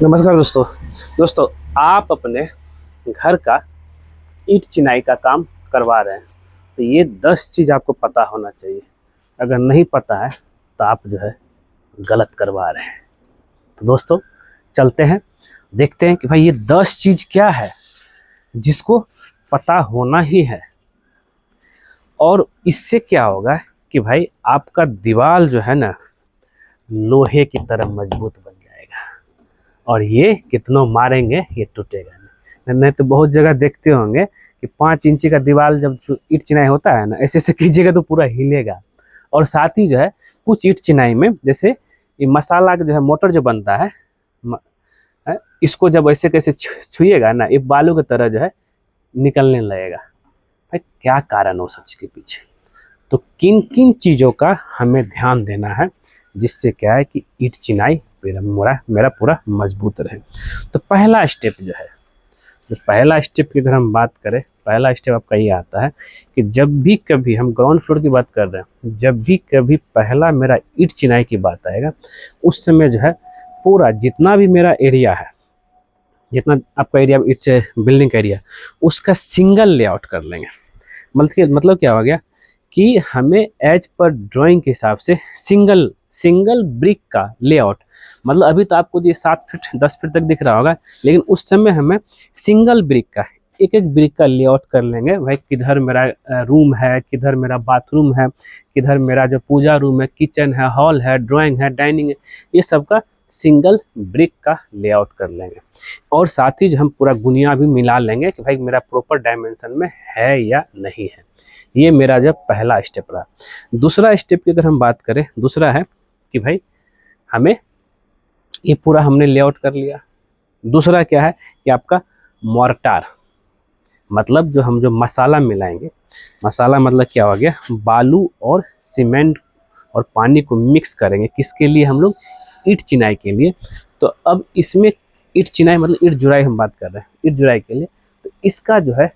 नमस्कार दोस्तों आप अपने घर का ईंट चिनाई का काम करवा रहे हैं तो ये 10 चीज़ आपको पता होना चाहिए। अगर नहीं पता है तो आप जो है गलत करवा रहे हैं। तो दोस्तों चलते हैं, देखते हैं कि भाई ये 10 चीज़ क्या है जिसको पता होना ही है। और इससे क्या होगा कि भाई आपका दीवार जो है ना लोहे की तरह मजबूत बन जाएगा और ये कितना मारेंगे ये टूटेगा नहीं। तो बहुत जगह देखते होंगे कि 5 इंची का दीवार जब ईंट चिनाई होता है ना, ऐसे ऐसे कीजिएगा तो पूरा हिलेगा। और साथ ही जो है कुछ ईंट चिनाई में जैसे ये मसाला का जो है मोटर जो बनता है, इसको जब ऐसे कैसे छुइएगा ना, ये बालू की तरह जो है निकलने लगेगा। भाई क्या कारण हो सब के पीछे? तो किन किन चीज़ों का हमें ध्यान देना है जिससे क्या है कि ईंट चिनाई मेरा पूरा मजबूत रहे। तो पहला स्टेप जो है, तो पहला स्टेप की अगर हम बात करें, पहला स्टेप आपका ये आता है कि जब भी कभी हम ग्राउंड फ्लोर की बात कर रहे हैं, जब भी कभी पहला मेरा ईंट चिनाई की बात आएगा, उस समय जो है पूरा जितना भी मेरा एरिया है, जितना आपका एरिया बिल्डिंग का एरिया, उसका सिंगल लेआउट कर लेंगे। मतलब क्या हो गया कि हमें एज पर ड्राइंग के हिसाब से सिंगल ब्रिक का लेआउट, मतलब अभी तो आपको ये 7 फीट 10 फीट तक दिख रहा होगा, लेकिन उस समय हमें सिंगल ब्रिक का एक ब्रिक का लेआउट कर लेंगे। भाई किधर मेरा रूम है, किधर मेरा बाथरूम है, किधर मेरा जो पूजा रूम है, किचन है, हॉल है, ड्राइंग है, डाइनिंग है, ये सब का सिंगल ब्रिक का लेआउट कर लेंगे। और साथ ही जो हम पूरा गुनिया भी मिला लेंगे कि भाई मेरा प्रॉपर डायमेंशन में है या नहीं है। ये मेरा जब पहला स्टेप रहा। दूसरा स्टेप की अगर हम बात करें, दूसरा है कि भाई हमें ये पूरा हमने लेआउट कर लिया। दूसरा क्या है कि आपका मोर्टार, मतलब जो मसाला मिलाएंगे, मसाला मतलब क्या हो गया, बालू और सीमेंट और पानी को मिक्स करेंगे। किसके लिए? हम लोग ईंट चिनाई के लिए। तो अब इसमें ईंट चिनाई मतलब ईंट जुराई हम बात कर रहे हैं, ईंट जुराई के लिए। तो इसका जो है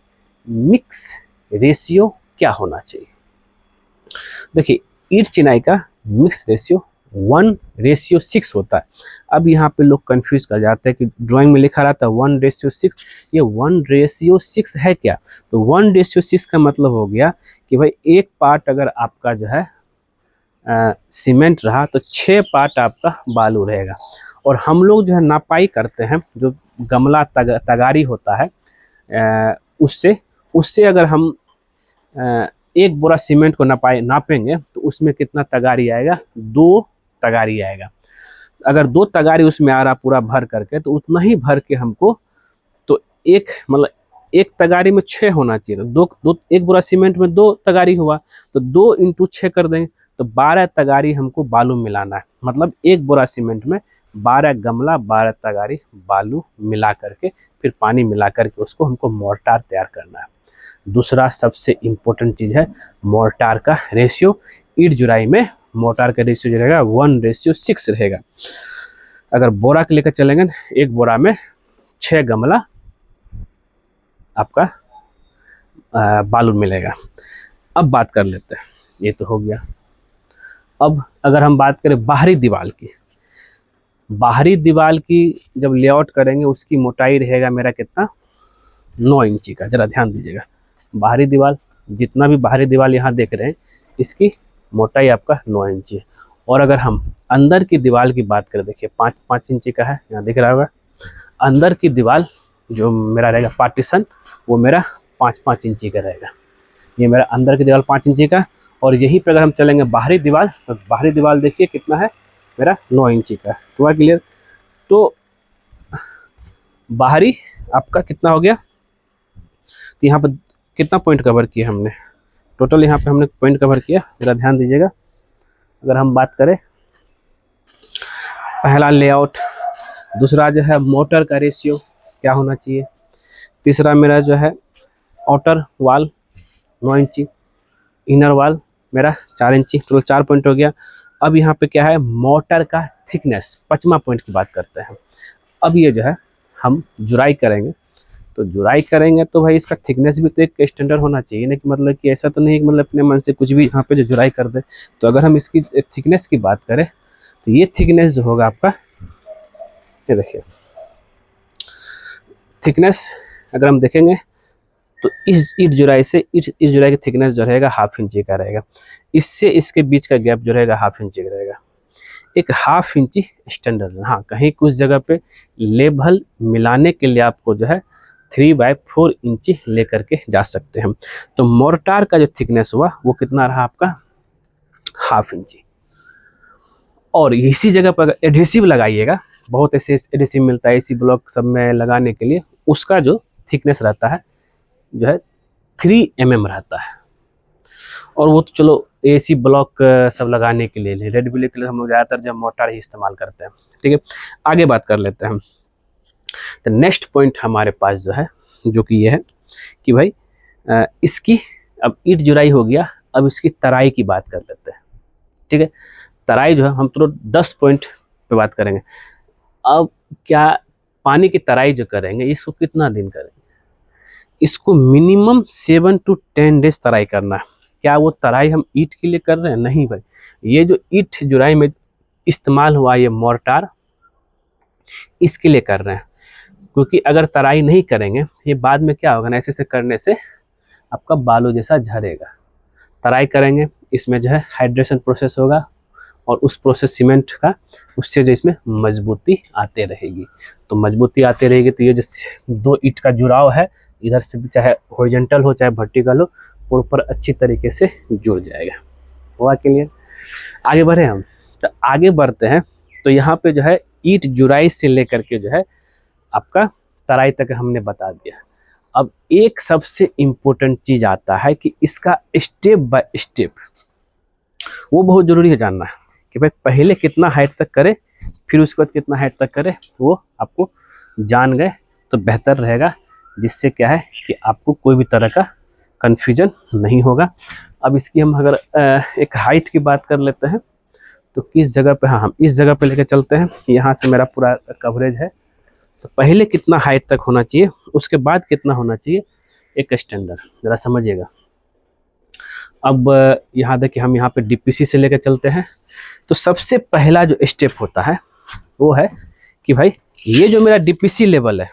मिक्स रेशियो क्या होना चाहिए? देखिए ईंट चिनाई का मिक्स रेशियो 1:6 होता है। अब यहाँ पे लोग कंफ्यूज कर जाते हैं कि ड्राइंग में लिखा रहता है 1:6, ये 1:6 है क्या? तो 1:6 का मतलब हो गया कि भाई एक पार्ट अगर आपका जो है सीमेंट रहा तो 6 पार्ट आपका बालू रहेगा। और हम लोग जो है नापाई करते हैं, जो गमला तगारी होता है, उससे अगर हम एक बोरा सीमेंट को नापेंगे तो उसमें कितना तगारी आएगा? 2 तगारी आएगा। अगर 2 तगारी उसमें आ रहा पूरा भर करके, तो उतना ही भर के हमको, तो एक तगारी में 6 होना चाहिए। तो एक बोरा सीमेंट में 2 तगारी हुआ, तो 2 × 6 कर देंगे तो 12 तगारी हमको बालू मिलाना है। मतलब एक बोरा सीमेंट में 12 गमला 12 तगारी बालू मिला करके फिर पानी मिला करके उसको हमको मोर्टार तैयार करना है। दूसरा सबसे इम्पोर्टेंट चीज़ है मोर्टार का रेशियो। ईंट जुराई में मोर्टार का रेशियो जो रहेगा 1:6 रहेगा। अगर बोरा के लेकर चलेंगे, एक बोरा में 6 गमला आपका बालू मिलेगा। अब बात कर लेते हैं, ये तो हो गया। अब अगर हम बात करें बाहरी दीवार की, बाहरी दीवार की जब लेआउट करेंगे उसकी मोटाई रहेगा मेरा कितना? 9 इंची का। जरा ध्यान दीजिएगा, बाहरी दीवार, जितना भी बाहरी दीवार यहाँ देख रहे हैं, इसकी मोटाई आपका 9 इंची है। और अगर हम अंदर की दीवार की बात करें, देखिए 5 इंची का है, यहाँ दिख रहा होगा। अंदर की दीवार जो मेरा रहेगा पार्टीशन, वो मेरा 5 इंची का रहेगा। ये मेरा अंदर की दीवार 5 इंची का। और यहीं पर अगर हम चलेंगे बाहरी दीवार, तो बाहरी दीवार देखिए कितना है मेरा? 9 इंची का। तो क्लियर? तो बाहरी आपका कितना हो गया? तो यहाँ पर कितना पॉइंट कवर किया हमने? टोटल यहाँ पे हमने पॉइंट कवर किया, जरा ध्यान दीजिएगा। अगर हम बात करें पहला लेआउट, दूसरा जो है मोटर का रेशियो क्या होना चाहिए, तीसरा मेरा जो है आउटर वाल 9 इंची, इनर वाल मेरा 4 इंची, टोटल 4 पॉइंट हो गया। अब यहाँ पे क्या है? मोटर का थिकनेस, 5वां पॉइंट की बात करते हैं। अब ये जो है हम जुराई करेंगे, तो जुराई करेंगे तो भाई इसका थिकनेस भी तो एक स्टैंडर्ड होना चाहिए ना, कि मतलब कि ऐसा तो नहीं कि मतलब अपने मन से कुछ भी यहाँ पे जो जुराई कर दे। तो अगर हम इसकी थिकनेस की बात करें, तो ये थिकनेस जो होगा आपका, ये देखिए थिकनेस अगर हम देखेंगे तो इस ईट जुराई से इस जुराई की थिकनेस जो रहेगा 1/2 इंची का रहेगा। इससे इसके बीच का गैप जो रहेगा 1/2 इंची का रहेगा। एक 1/2 इंची स्टैंडर्ड। हाँ, कहीं कुछ जगह पे लेवल मिलाने के लिए आपको जो है 3/4 इंची लेकर के जा सकते हैं। तो मोर्टार का जो थिकनेस हुआ वो कितना रहा आपका 1/2 इंची। और इसी जगह पर अगर एडहेसिव लगाइएगा, बहुत ऐसे एडहेसिव मिलता है एसी ब्लॉक सब में लगाने के लिए, उसका जो थिकनेस रहता है जो है 3 mm रहता है। और वो तो चलो एसी ब्लॉक सब लगाने के लिए, रेड ब्लॉक के लिए हम लोग ज़्यादातर जब मोर्टार ही इस्तेमाल करते हैं। ठीक है, आगे बात कर लेते हैं। तो नेक्स्ट पॉइंट हमारे पास जो है, जो कि ये है कि भाई इसकी अब ईंट जुराई हो गया, अब इसकी तराई की बात कर लेते हैं। ठीक है, तराई जो है हम तो 10 पॉइंट पे बात करेंगे। अब क्या पानी की तराई जो करेंगे इसको कितना दिन करेंगे? इसको मिनिमम 7 to 10 डेज तराई करना है। क्या वो तराई हम ईंट के लिए कर रहे हैं? नहीं भाई, ये जो ईंट जुराई में इस्तेमाल हुआ ये मोर्टार, इसके लिए कर रहे हैं। क्योंकि अगर तराई नहीं करेंगे ये बाद में क्या होगा ना, ऐसे करने से आपका बालू जैसा झरेगा। तराई करेंगे, इसमें जो है हाइड्रेशन प्रोसेस होगा और उस प्रोसेस सीमेंट का, उससे जो इसमें मजबूती आते रहेगी। तो मजबूती आते रहेगी तो ये जो दो ईंट का जुड़ाव है, इधर से भी चाहे हॉरिजॉन्टल हो चाहे वर्टिकल हो, प्रॉपर अच्छी तरीके से जुड़ जाएगा। हुआ क्लियर? आगे बढ़े हम। तो आगे बढ़ते हैं तो यहाँ पे जो है ईंट जुराई से लेकर के जो है आपका तराई तक हमने बता दिया। अब एक सबसे इम्पोर्टेंट चीज़ आता है कि इसका स्टेप बाय स्टेप, वो बहुत ज़रूरी है जानना कि भाई पहले कितना हाइट तक करे, फिर उसके बाद कितना हाइट तक करे, वो आपको जान गए तो बेहतर रहेगा। जिससे क्या है कि आपको कोई भी तरह का कन्फ्यूजन नहीं होगा। अब इसकी हम अगर एक हाइट की बात कर लेते हैं तो किस जगह पे, हाँ हम इस जगह पे लेके चलते हैं। यहाँ से मेरा पूरा कवरेज है। तो पहले कितना हाइट तक होना चाहिए, उसके बाद कितना होना चाहिए, एक स्टैंडर्ड ज़रा समझिएगा। अब यहाँ देखिए हम यहाँ पे डीपीसी से लेकर चलते हैं। तो सबसे पहला जो स्टेप होता है वो है कि भाई ये जो मेरा डीपीसी लेवल है,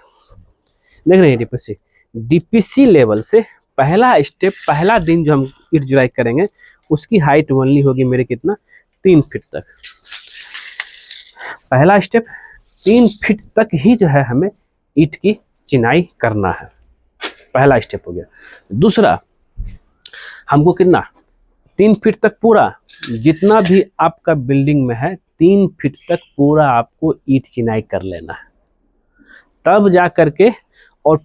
देख रहे हैं डीपीसी लेवल से पहला स्टेप, पहला दिन जो हम ईंट जुराई करेंगे उसकी हाइट ओनली होगी मेरे कितना, 3 फीट तक। पहला स्टेप 3 फीट तक ही जो है हमें ईंट की चिनाई करना है, पहला स्टेप हो गया। दूसरा, हमको कितना, 3 फीट तक पूरा जितना भी आपका बिल्डिंग में है 3 फीट तक पूरा आपको ईंट चिनाई कर लेना है। तब जा करके, और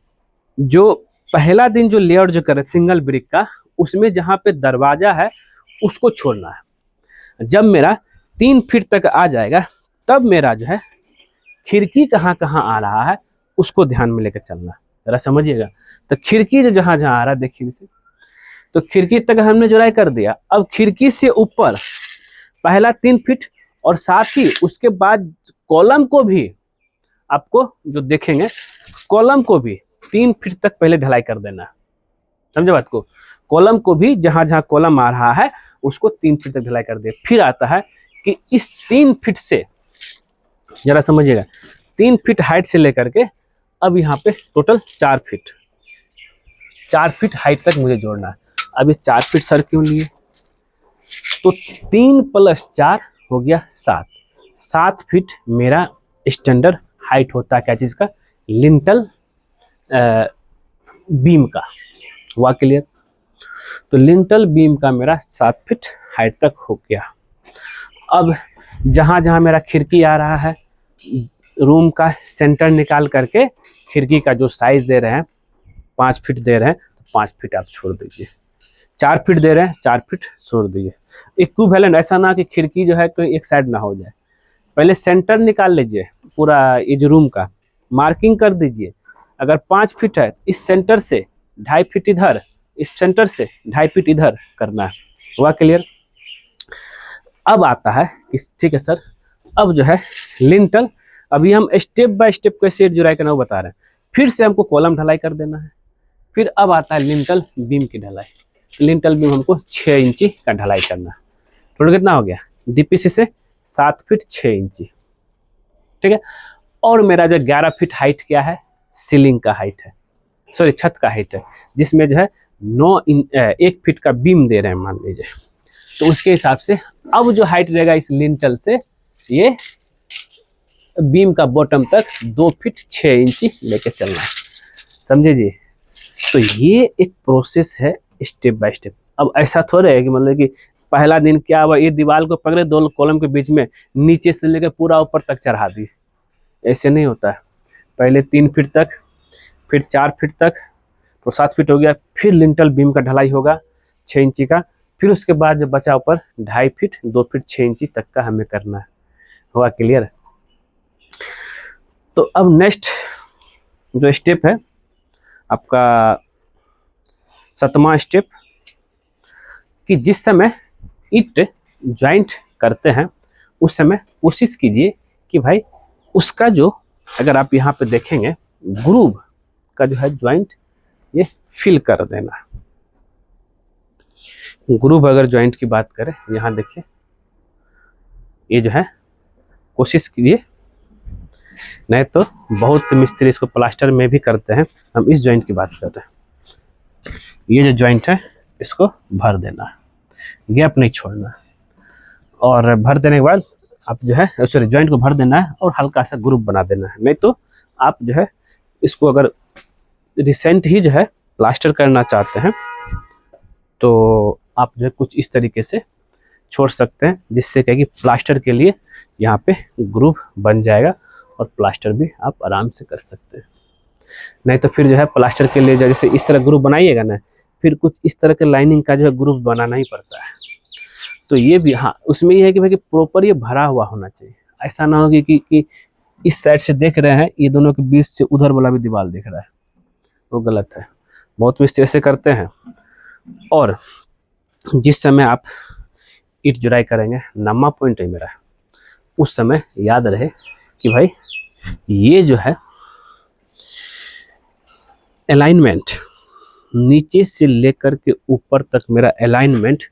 जो पहला दिन जो लेआउट जो करे सिंगल ब्रिक का, उसमें जहाँ पे दरवाजा है उसको छोड़ना है। जब मेरा 3 फीट तक आ जाएगा तब मेरा जो है खिड़की कहाँ कहाँ आ रहा है उसको ध्यान में लेकर चलना, जरा समझिएगा। तो खिड़की जो जहाँ जहाँ आ रहा है देखिए इसे, तो खिड़की तक हमने जुराई कर दिया। अब खिड़की से ऊपर पहला 3 फीट, और साथ ही उसके बाद कॉलम को भी आपको जो देखेंगे, कॉलम को भी 3 फीट तक पहले ढलाई कर देना, समझे बात को। कॉलम को भी जहाँ जहाँ कॉलम आ रहा है उसको 3 फीट तक ढलाई कर दे। फिर आता है कि इस 3 फीट से, जरा समझिएगा, 3 फीट हाइट से लेकर के अब यहाँ पे टोटल 4 फीट हाइट तक मुझे जोड़ना है। अब ये 4 फीट सर क्यों लिए, तो 3 + 4 हो गया 7 फीट मेरा स्टैंडर्ड हाइट होता है। क्या चीज़ का, लिंटल बीम का। हुआ क्लियर? तो लिंटल बीम का मेरा 7 फीट हाइट तक हो गया। अब जहाँ जहाँ मेरा खिड़की आ रहा है, रूम का सेंटर निकाल करके खिड़की का जो साइज दे रहे हैं 5 फीट दे रहे हैं, 5 फीट आप छोड़ दीजिए। 4 फीट दे रहे हैं, 4 फीट छोड़ दीजिए। इक्विवेलेंट, ऐसा ना कि खिड़की जो है कोई एक साइड ना हो जाए। पहले सेंटर निकाल लीजिए, पूरा ये जो रूम का मार्किंग कर दीजिए। अगर 5 फीट है, इस सेंटर से 2.5 फीट इधर, इस सेंटर से 2.5 फीट इधर करना है। हुआ क्लियर? अब आता है कि ठीक है सर, अब जो है लिंटल, अभी हम स्टेप बाय स्टेप कैसे ईंट जुराई करना वो बता रहे हैं। फिर से हमको कॉलम ढलाई कर देना है। फिर अब आता है लिंटल बीम की ढलाई। लिंटल बीम हमको 6 इंची का ढलाई करना है। टोटल कितना हो गया, डीपीसी से 7 फीट 6 इंची। ठीक है, और मेरा जो 11 फीट हाइट क्या है, सीलिंग का हाइट है, सॉरी छत का हाइट है, जिसमें जो है 1 फीट का बीम दे रहे हैं मान लीजिए, तो उसके हिसाब से अब जो हाइट रहेगा इस लिंटल से ये बीम का बॉटम तक 2 फीट 6 इंची लेके चलना है, समझे जी। तो ये एक प्रोसेस है स्टेप बाय स्टेप। अब ऐसा थोड़ा है कि मतलब कि पहला दिन क्या हुआ, ये दीवार को पकड़े 2 कॉलम के बीच में नीचे से लेकर पूरा ऊपर तक चढ़ा दी, ऐसे नहीं होता है। पहले 3 फीट तक, फिर 4 फीट तक, तो 7 फीट हो गया, फिर लिंटल बीम का ढलाई होगा 6 इंची का, फिर उसके बाद जो बचा ऊपर 2.5 फीट 2 फीट 6 इंची तक का हमें करना है। हुआ क्लियर? तो अब नेक्स्ट जो स्टेप है आपका 7वां स्टेप, कि जिस समय ईंट ज्वाइंट करते हैं उस समय कोशिश कीजिए कि भाई उसका जो, अगर आप यहाँ पे देखेंगे ग्रूव का जो है ज्वाइंट ये फिल कर देना। ग्रूव अगर ज्वाइंट की बात करें, यहाँ देखिए ये जो है कोशिश कीजिए, नहीं तो बहुत मिस्त्री इसको प्लास्टर में भी करते हैं, हम इस ज्वाइंट की बात कर रहे हैं। ये जो ज्वाइंट है इसको भर देना है, गैप नहीं छोड़ना, और भर देने के बाद आप जो है, सॉरी ज्वाइंट को भर देना है और हल्का सा ग्रुप बना देना है। नहीं तो आप जो है इसको अगर रिसेंट ही जो है प्लास्टर करना चाहते हैं तो आप जो है कुछ इस तरीके से छोड़ सकते हैं, जिससे क्या कि प्लास्टर के लिए यहाँ पे ग्रुप बन जाएगा और प्लास्टर भी आप आराम से कर सकते हैं। नहीं तो फिर जो है प्लास्टर के लिए जैसे इस तरह ग्रुप बनाइएगा ना, फिर कुछ इस तरह के लाइनिंग का जो है ग्रुप बनाना ही पड़ता है। तो ये भी, हाँ उसमें ये है कि भाई कि प्रॉपर ये भरा हुआ होना चाहिए, ऐसा ना हो कि इस साइड से देख रहे हैं ये दोनों के बीच से उधर वाला भी दीवार दिख रहा है, वो गलत है। बहुत मिस्त्री ऐसे करते हैं। और जिस समय आप ईंट जुड़ाई करेंगे, नम्मा पॉइंट है मेरा, उस समय याद रहे कि भाई ये जो है अलाइनमेंट नीचे से लेकर के ऊपर तक मेरा अलाइनमेंट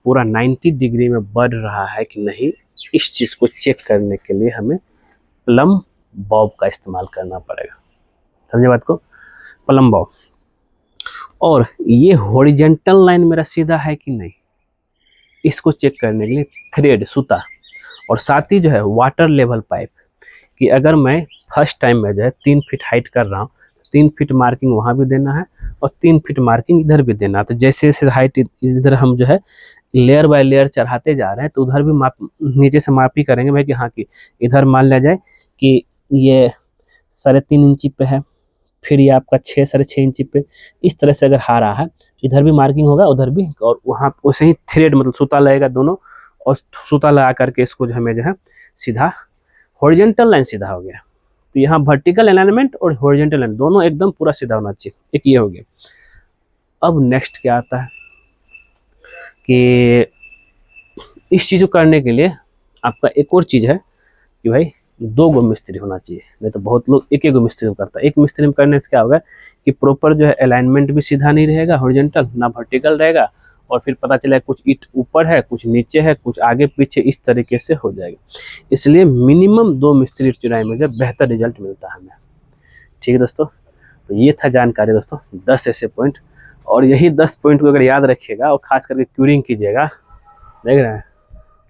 पूरा 90 डिग्री में बढ़ रहा है कि नहीं, इस चीज़ को चेक करने के लिए हमें प्लम बॉब का इस्तेमाल करना पड़ेगा। समझे बात को? Plum Bob. और ये हॉरिजेंटल लाइन मेरा सीधा है कि नहीं, इसको चेक करने के लिए थ्रेड, सूता, और साथ ही जो है वाटर लेवल पाइप, कि अगर मैं फर्स्ट टाइम में जो है 3 फीट हाइट कर रहा हूँ, 3 फीट मार्किंग वहाँ भी देना है और 3 फीट मार्किंग इधर भी देना है। तो जैसे जैसे हाइट इधर हम जो है लेयर बाय लेयर चढ़ाते जा रहे हैं, तो उधर भी माप, नीचे से माप ही करेंगे भाई कि हाँ कि इधर मान लिया जाए कि ये 3.5 इंची पे है, फिर ये आपका 6-6.5 इंची पे, इस तरह से अगर आ रहा है, इधर भी मार्किंग होगा उधर भी, और वहाँ वैसे ही थ्रेड मतलब सूता लगेगा दोनों, और सूता लगा करके इसको जो हमें जो है सीधा हॉरिजेंटल लाइन सीधा हो गया। तो यहाँ वर्टिकल अलाइनमेंट और हॉरिजेंटल लाइन दोनों एकदम पूरा सीधा होना चाहिए, एक ये हो गया। अब नेक्स्ट क्या आता है कि इस चीज़ को करने के लिए आपका एक और चीज़ है कि भाई 2 गो मिस्त्री होना चाहिए, नहीं तो बहुत लोग एक गो मिस्त्री में करता है। एक मिस्त्री में करने से क्या होगा कि प्रॉपर जो है अलाइनमेंट भी सीधा नहीं रहेगा, हॉरिजेंटल ना वर्टिकल रहेगा, और फिर पता चला कुछ ईंट ऊपर है, कुछ नीचे है, कुछ आगे पीछे, इस तरीके से हो जाएगा। इसलिए मिनिमम 2 मिस्त्री ईंट जुड़ाई में जो बेहतर रिजल्ट मिलता है हमें। ठीक है दोस्तों, तो ये था जानकारी दोस्तों, 10 ऐसे पॉइंट, और यही 10 पॉइंट को अगर याद रखिएगा और खास करके क्यूरिंग कीजिएगा, देख रहे हैं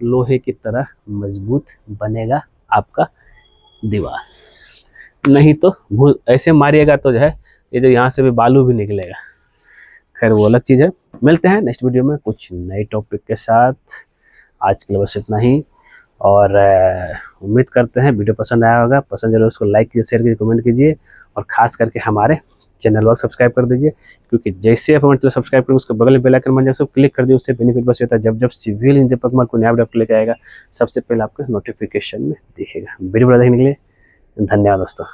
लोहे की तरह मजबूत बनेगा आपका दीवार। नहीं तो ऐसे मारिएगा तो जो है ये जो यहाँ से भी बालू भी निकलेगा। खैर वो अलग चीज़ है। मिलते हैं नेक्स्ट वीडियो में कुछ नए टॉपिक के साथ। आज के लिए बस इतना ही, और उम्मीद करते हैं वीडियो पसंद आया होगा। पसंद जरूर उसको लाइक कीजिए, शेयर कीजिए, कमेंट कीजिए, और खास करके हमारे चैनल को सब्सक्राइब कर दीजिए, क्योंकि जैसे आप हमारे चैनल सब्सक्राइब करेंगे उसके बगल में बेल आइकन बन जाएगा, सब क्लिक कर दिए। उससे बेनिफिट बस होता है जब सिविल इंजीनियर पर हमारा कोई नया वीडियो लेके आएगा सबसे पहले आपको नोटिफिकेशन में दिखेगा। वीडियो देखने के लिए धन्यवाद दोस्तों।